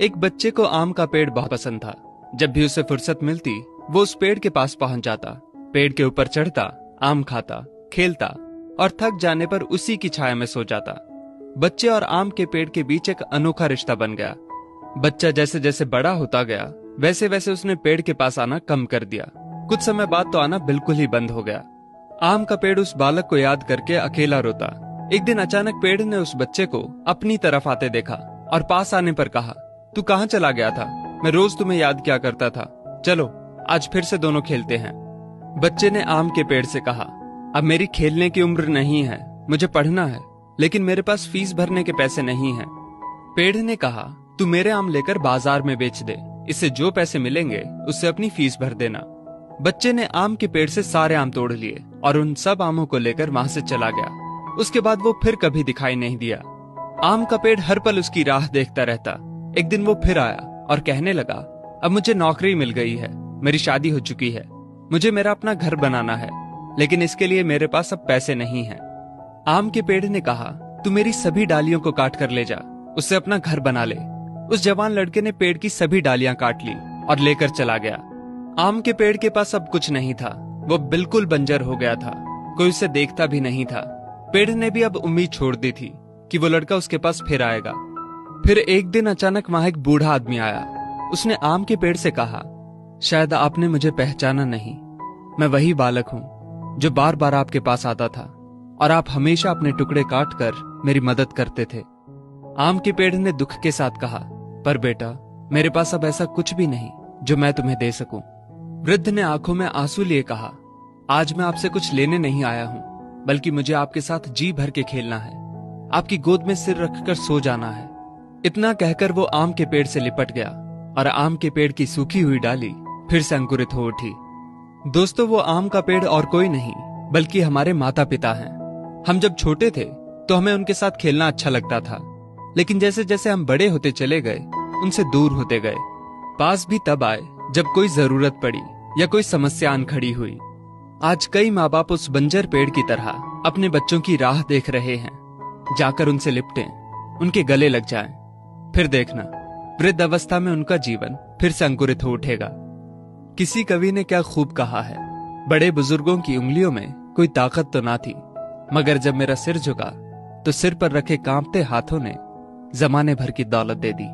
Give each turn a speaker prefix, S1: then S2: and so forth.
S1: एक बच्चे को आम का पेड़ बहुत पसंद था। जब भी उसे फुर्सत मिलती वो उस पेड़ के पास पहुंच जाता, पेड़ के ऊपर चढ़ता, आम खाता, खेलता और थक जाने पर उसी की छाया में सो जाता। बच्चे और आम के पेड़ के बीच एक अनोखा रिश्ता बन गया। बच्चा जैसे जैसे बड़ा होता गया वैसे वैसे उसने पेड़ के पास आना कम कर दिया। कुछ समय बाद तो आना बिल्कुल ही बंद हो गया। आम का पेड़ उस बालक को याद करके अकेला रोता। एक दिन अचानक पेड़ ने उस बच्चे को अपनी तरफ आते देखा और पास आने पर कहा, तू कहाँ चला गया था? मैं रोज तुम्हें याद किया करता था। चलो आज फिर से दोनों खेलते हैं। बच्चे ने आम के पेड़ से कहा, अब मेरी खेलने की उम्र नहीं है, मुझे पढ़ना है, लेकिन मेरे पास फीस भरने के पैसे नहीं हैं। पेड़ ने कहा, तू मेरे आम लेकर बाजार में बेच दे, इससे जो पैसे मिलेंगे उससे अपनी फीस भर देना। बच्चे ने आम के पेड़ से सारे आम तोड़ लिए और उन सब आमों को लेकर वहां से चला गया। उसके बाद वो फिर कभी दिखाई नहीं दिया। आम का पेड़ हर पल उसकी राह देखता रहता। एक दिन वो फिर आया और कहने लगा, अब मुझे नौकरी मिल गई है, मेरी शादी हो चुकी है, मुझे मेरा अपना घर बनाना है, लेकिन इसके लिए मेरे पास अब पैसे नहीं हैं। आम के पेड़ ने कहा, तू मेरी सभी डालियों को काट कर ले जा, उससे अपना घर बना ले। उस जवान लड़के ने पेड़ की सभी डालियां काट ली और लेकर चला गया। आम के पेड़ के पास अब कुछ नहीं था, वो बिल्कुल बंजर हो गया था, कोई उसे देखता भी नहीं था। पेड़ ने भी अब उम्मीद छोड़ दी थी कि वो लड़का उसके पास फिर आएगा। फिर एक दिन अचानक वहां एक बूढ़ा आदमी आया। उसने आम के पेड़ से कहा, शायद आपने मुझे पहचाना नहीं, मैं वही बालक हूँ जो बार बार आपके पास आता था और आप हमेशा अपने टुकड़े काट कर मेरी मदद करते थे। आम के पेड़ ने दुख के साथ कहा, पर बेटा मेरे पास अब ऐसा कुछ भी नहीं जो मैं तुम्हें दे सकूं। वृद्ध ने आंखों में आंसू लिए कहा, आज मैं आपसे कुछ लेने नहीं आया हूं, बल्कि मुझे आपके साथ जी भर के खेलना है, आपकी गोद में सिर रखकर सो जाना है। इतना कहकर वो आम के पेड़ से लिपट गया और आम के पेड़ की सूखी हुई डाली फिर से अंकुरित हो उठी। दोस्तों, वो आम का पेड़ और कोई नहीं बल्कि हमारे माता पिता हैं। हम जब छोटे थे तो हमें उनके साथ खेलना अच्छा लगता था, लेकिन जैसे जैसे हम बड़े होते चले गए उनसे दूर होते गए। पास भी तब आए जब कोई जरूरत पड़ी या कोई समस्या आन खड़ी हुई। आज कई माँ बाप उस बंजर पेड़ की तरह अपने बच्चों की राह देख रहे हैं, जाकर उनसे लिपटें, उनके गले लग जाएं। फिर देखना वृद्ध अवस्था में उनका जीवन फिर से अंकुरित हो उठेगा। किसी कवि ने क्या खूब कहा है, बड़े बुजुर्गों की उंगलियों में कोई ताकत तो ना थी, मगर जब मेरा सिर झुका तो सिर पर रखे कांपते हाथों ने जमाने भर की दौलत दे दी।